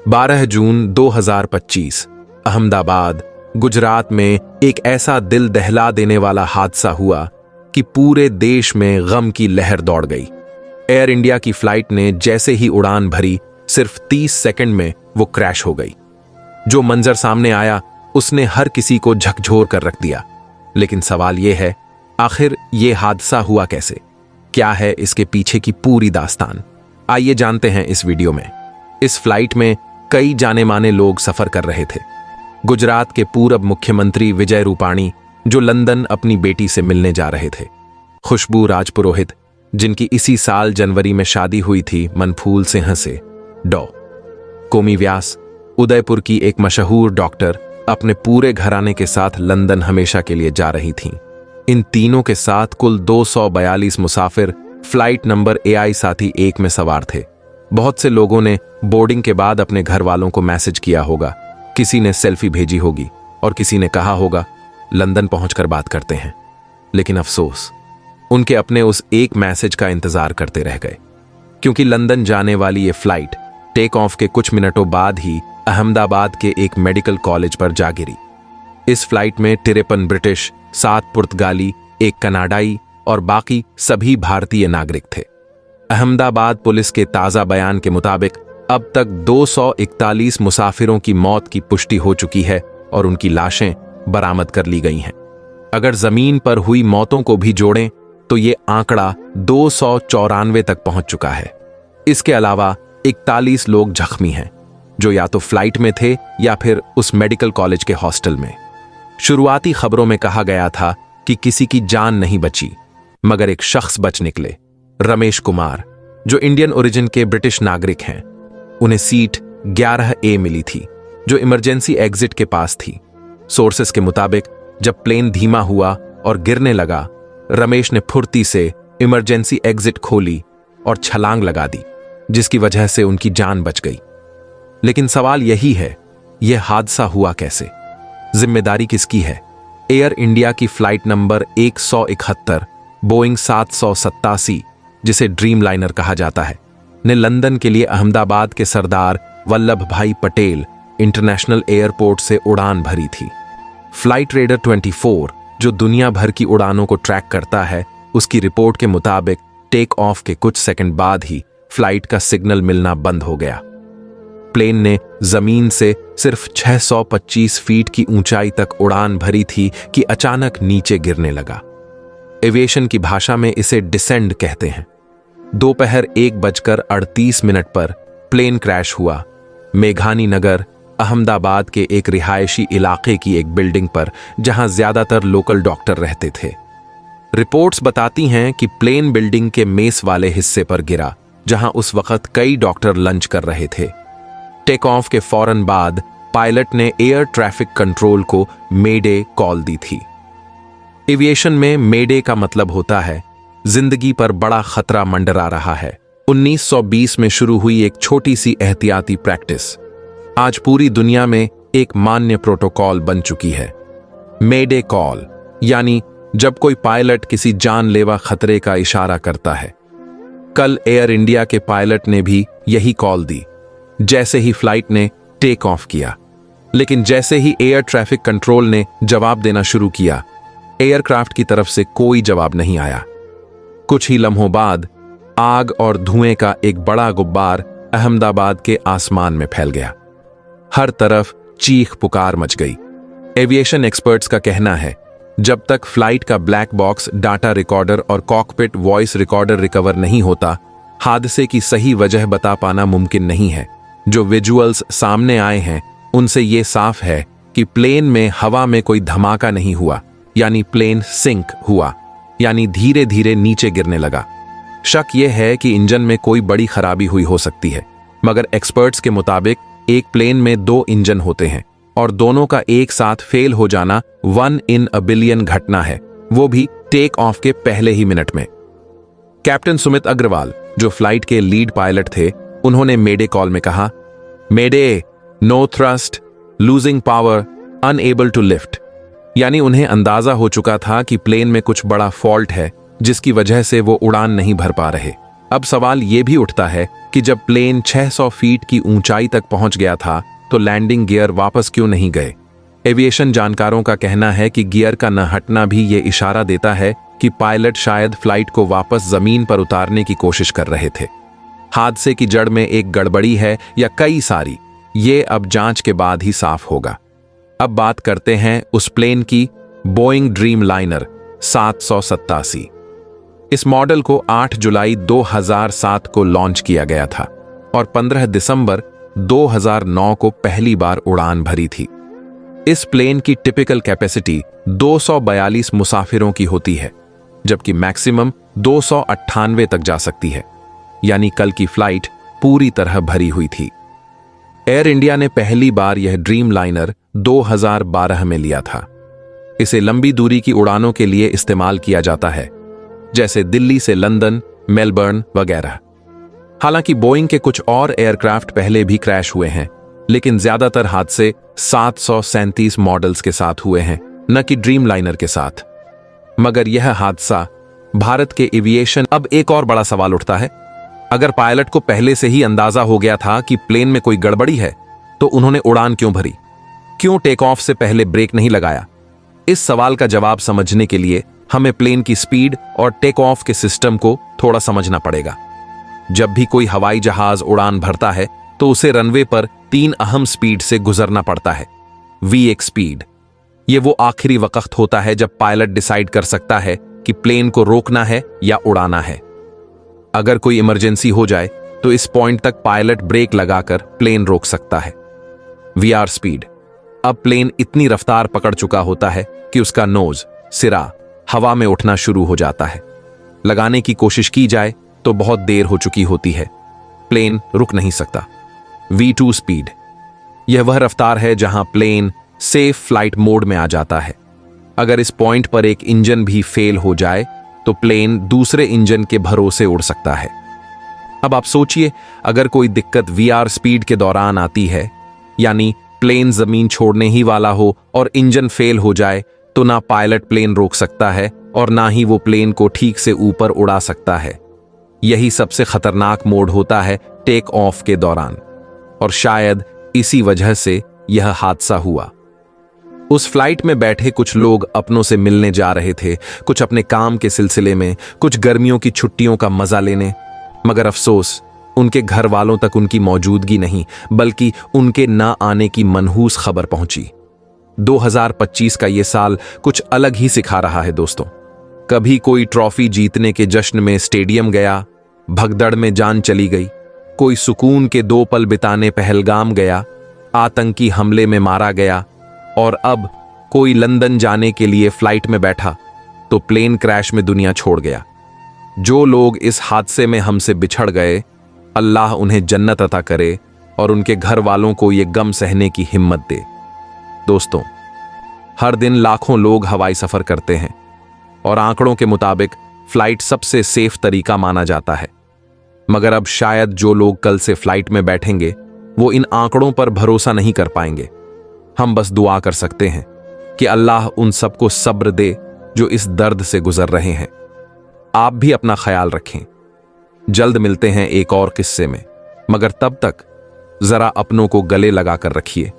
12 जून 2025 अहमदाबाद, गुजरात में एक ऐसा दिल दहला देने वाला हादसा हुआ कि पूरे देश में गम की लहर दौड़ गई। एयर इंडिया की फ्लाइट ने जैसे ही उड़ान भरी, सिर्फ 30 सेकंड में वो क्रैश हो गई। जो मंजर सामने आया उसने हर किसी को झकझोर कर रख दिया। लेकिन सवाल यह है, आखिर ये हादसा हुआ कैसे? क्या है इसके पीछे की पूरी दास्तान? आइए जानते हैं इस वीडियो में। इस फ्लाइट में कई जाने माने लोग सफर कर रहे थे। गुजरात के पूर्व मुख्यमंत्री विजय रूपाणी, जो लंदन अपनी बेटी से मिलने जा रहे थे। खुशबू राजपुरोहित, जिनकी इसी साल जनवरी में शादी हुई थी मनफूल सिंह से। डॉ कोमी व्यास, उदयपुर की एक मशहूर डॉक्टर, अपने पूरे घराने के साथ लंदन हमेशा के लिए जा रही थीं। इन तीनों के साथ कुल 242 मुसाफिर फ्लाइट नंबर AI 1 में सवार थे। बहुत से लोगों ने बोर्डिंग के बाद अपने घर वालों को मैसेज किया होगा, किसी ने सेल्फी भेजी होगी और किसी ने कहा होगा लंदन पहुंचकर बात करते हैं। लेकिन अफसोस, उनके अपने उस एक मैसेज का इंतजार करते रह गए, क्योंकि लंदन जाने वाली ये फ्लाइट टेक ऑफ के कुछ मिनटों बाद ही अहमदाबाद के एक मेडिकल कॉलेज पर जा गिरी। इस फ्लाइट में 53 ब्रिटिश, 7 पुर्तगाली, 1 कनाडाई और बाकी सभी भारतीय नागरिक थे। अहमदाबाद पुलिस के ताजा बयान के मुताबिक अब तक 241 मुसाफिरों की मौत की पुष्टि हो चुकी है और उनकी लाशें बरामद कर ली गई हैं। अगर जमीन पर हुई मौतों को भी जोड़ें तो ये आंकड़ा 294 तक पहुंच चुका है। इसके अलावा 41 लोग जख्मी हैं, जो या तो फ्लाइट में थे या फिर उस मेडिकल कॉलेज के हॉस्टल में। शुरुआती खबरों में कहा गया था कि किसी की जान नहीं बची, मगर एक शख्स बच निकले, रमेश कुमार, जो इंडियन ओरिजिन के ब्रिटिश नागरिक हैं। उन्हें सीट 11A मिली थी, जो इमरजेंसी एग्जिट के पास थी। सोर्सेस के मुताबिक जब प्लेन धीमा हुआ और गिरने लगा, रमेश ने फुर्ती से इमरजेंसी एग्जिट खोली और छलांग लगा दी, जिसकी वजह से उनकी जान बच गई। लेकिन सवाल यही है, यह हादसा हुआ कैसे? जिम्मेदारी किसकी है? एयर इंडिया की फ्लाइट नंबर 171 बोइंग 787, जिसे ड्रीम लाइनर कहा जाता है, ने लंदन के लिए अहमदाबाद के सरदार वल्लभ भाई पटेल इंटरनेशनल एयरपोर्ट से उड़ान भरी थी। फ्लाइट रेडर 24, जो दुनिया भर की उड़ानों को ट्रैक करता है, उसकी रिपोर्ट के मुताबिक टेक ऑफ के कुछ सेकंड बाद ही फ्लाइट का सिग्नल मिलना बंद हो गया। प्लेन ने जमीन से सिर्फ 625 फीट की ऊंचाई तक उड़ान भरी थी कि अचानक नीचे गिरने लगा। एविएशन की भाषा में इसे डिसेंड कहते हैं। दोपहर 1:38 पर प्लेन क्रैश हुआ, मेघानी नगर, अहमदाबाद के एक रिहायशी इलाके की एक बिल्डिंग पर, जहां ज्यादातर लोकल डॉक्टर रहते थे। रिपोर्ट्स बताती हैं कि प्लेन बिल्डिंग के मेस वाले हिस्से पर गिरा, जहां उस वक्त कई डॉक्टर लंच कर रहे थे। टेक ऑफ के फौरन बाद पायलट ने एयर ट्रैफिक कंट्रोल को मेडे कॉल दी थी। एविएशन में मेडे का मतलब होता है जिंदगी पर बड़ा खतरा मंडरा रहा है। 1920 में शुरू हुई एक छोटी सी एहतियाती प्रैक्टिस आज पूरी दुनिया में एक मान्य प्रोटोकॉल बन चुकी है। मेडे कॉल, यानी जब कोई पायलट किसी जानलेवा खतरे का इशारा करता है। कल एयर इंडिया के पायलट ने भी यही कॉल दी जैसे ही फ्लाइट ने टेक ऑफ किया। लेकिन जैसे ही एयर ट्रैफिक कंट्रोल ने जवाब देना शुरू किया, एयरक्राफ्ट की तरफ से कोई जवाब नहीं आया। कुछ ही लम्हों बाद आग और धुएं का एक बड़ा गुब्बार अहमदाबाद के आसमान में फैल गया। हर तरफ चीख पुकार मच गई। एविएशन एक्सपर्ट्स का कहना है, जब तक फ्लाइट का ब्लैक बॉक्स डाटा रिकॉर्डर और कॉकपिट वॉइस रिकॉर्डर रिकवर नहीं होता, हादसे की सही वजह बता पाना मुमकिन नहीं है। जो विजुअल्स सामने आए हैं, उनसे यह साफ है कि प्लेन में हवा में कोई धमाका नहीं हुआ, यानी प्लेन सिंक हुआ, यानी धीरे धीरे नीचे गिरने लगा। शक यह है कि इंजन में कोई बड़ी खराबी हुई हो सकती है, मगर एक्सपर्ट्स के मुताबिक एक प्लेन में 2 इंजन होते हैं और दोनों का एक साथ फेल हो जाना 1 in a billion घटना है, वो भी टेक ऑफ के पहले ही मिनट में। कैप्टन सुमित अग्रवाल, जो फ्लाइट के लीड पायलट थे, उन्होंने मेडे कॉल में कहा, mayday, no thrust, losing power, unable to lift. यानी उन्हें अंदाजा हो चुका था कि प्लेन में कुछ बड़ा फॉल्ट है, जिसकी वजह से वो उड़ान नहीं भर पा रहे। अब सवाल यह भी उठता है कि जब प्लेन 600 फीट की ऊंचाई तक पहुंच गया था तो लैंडिंग गियर वापस क्यों नहीं गए। एविएशन जानकारों का कहना है कि गियर का न हटना भी ये इशारा देता है कि पायलट शायद फ्लाइट को वापस जमीन पर उतारने की कोशिश कर रहे थे। हादसे की जड़ में एक गड़बड़ी है या कई सारी, ये अब जांच के बाद ही साफ होगा। अब बात करते हैं उस प्लेन की, बोइंग ड्रीमलाइनर 787। इस मॉडल को 8 जुलाई 2007 को लॉन्च किया गया था और 15 दिसंबर 2009 को पहली बार उड़ान भरी थी। इस प्लेन की टिपिकल कैपेसिटी 242 मुसाफिरों की होती है, जबकि मैक्सिमम 298 तक जा सकती है, यानी कल की फ्लाइट पूरी तरह भरी हुई थी। एयर इंडिया ने पहली बार यह ड्रीमलाइनर 2012 में लिया था। इसे लंबी दूरी की उड़ानों के लिए इस्तेमाल किया जाता है, जैसे दिल्ली से लंदन, मेलबर्न वगैरह। हालांकि बोइंग के कुछ और एयरक्राफ्ट पहले भी क्रैश हुए हैं, लेकिन ज्यादातर हादसे 737 मॉडल्स के साथ हुए हैं, न कि ड्रीमलाइनर के साथ। मगर यह हादसा भारत के एविएशन। अब एक और बड़ा सवाल उठता है, अगर पायलट को पहले से ही अंदाजा हो गया था कि प्लेन में कोई गड़बड़ी है, तो उन्होंने उड़ान क्यों भरी? क्यों टेक ऑफ से पहले ब्रेक नहीं लगाया? इस सवाल का जवाब समझने के लिए हमें प्लेन की स्पीड और टेक ऑफ के सिस्टम को थोड़ा समझना पड़ेगा। जब भी कोई हवाई जहाज उड़ान भरता है तो उसे रनवे पर 3 अहम स्पीड से गुजरना पड़ता है। V1 स्पीड, यह वो आखिरी वक्त होता है जब पायलट डिसाइड कर सकता है कि प्लेन को रोकना है या उड़ाना है। अगर कोई इमरजेंसी हो जाए तो इस पॉइंट तक पायलट ब्रेक लगाकर प्लेन रोक सकता है। VR स्पीड, अब प्लेन इतनी रफ्तार पकड़ चुका होता है कि उसका नोज, सिरा हवा में उठना शुरू हो जाता है। लगाने की कोशिश की जाए तो बहुत देर हो चुकी होती है, प्लेन रुक नहीं सकता। V2 स्पीड, यह वह रफ्तार है जहां प्लेन सेफ फ्लाइट मोड में आ जाता है। अगर इस पॉइंट पर एक इंजन भी फेल हो जाए तो प्लेन दूसरे इंजन के भरोसे उड़ सकता है। अब आप सोचिए, अगर कोई दिक्कत VR स्पीड के दौरान आती है, यानी प्लेन जमीन छोड़ने ही वाला हो और इंजन फेल हो जाए, तो ना पायलट प्लेन रोक सकता है और ना ही वो प्लेन को ठीक से ऊपर उड़ा सकता है। यही सबसे खतरनाक मोड होता है टेक ऑफ के दौरान, और शायद इसी वजह से यह हादसा हुआ। उस फ्लाइट में बैठे कुछ लोग अपनों से मिलने जा रहे थे, कुछ अपने काम के सिलसिले में, कुछ गर्मियों की छुट्टियों का मजा लेने। मगर अफसोस, उनके घर वालों तक उनकी मौजूदगी नहीं, बल्कि उनके ना आने की मनहूस खबर पहुंची। 2025 का यह साल कुछ अलग ही सिखा रहा है दोस्तों। कभी कोई ट्रॉफी जीतने के जश्न में स्टेडियम गया, भगदड़ में जान चली गई। कोई सुकून के 2 पल बिताने पहलगाम गया, आतंकी हमले में मारा गया। और अब कोई लंदन जाने के लिए फ्लाइट में बैठा तो प्लेन क्रैश में दुनिया छोड़ गया। जो लोग इस हादसे में हमसे बिछड़ गए, अल्लाह उन्हें जन्नत अता करे और उनके घर वालों को ये गम सहने की हिम्मत दे। दोस्तों, हर दिन लाखों लोग हवाई सफर करते हैं और आंकड़ों के मुताबिक फ्लाइट सबसे सेफ तरीका माना जाता है। मगर अब शायद जो लोग कल से फ्लाइट में बैठेंगे वो इन आंकड़ों पर भरोसा नहीं कर पाएंगे। हम बस दुआ कर सकते हैं कि अल्लाह उन सबको सब्र दे जो इस दर्द से गुजर रहे हैं। आप भी अपना ख्याल रखें। जल्द मिलते हैं एक और किस्से में, मगर तब तक जरा अपनों को गले लगाकर रखिए।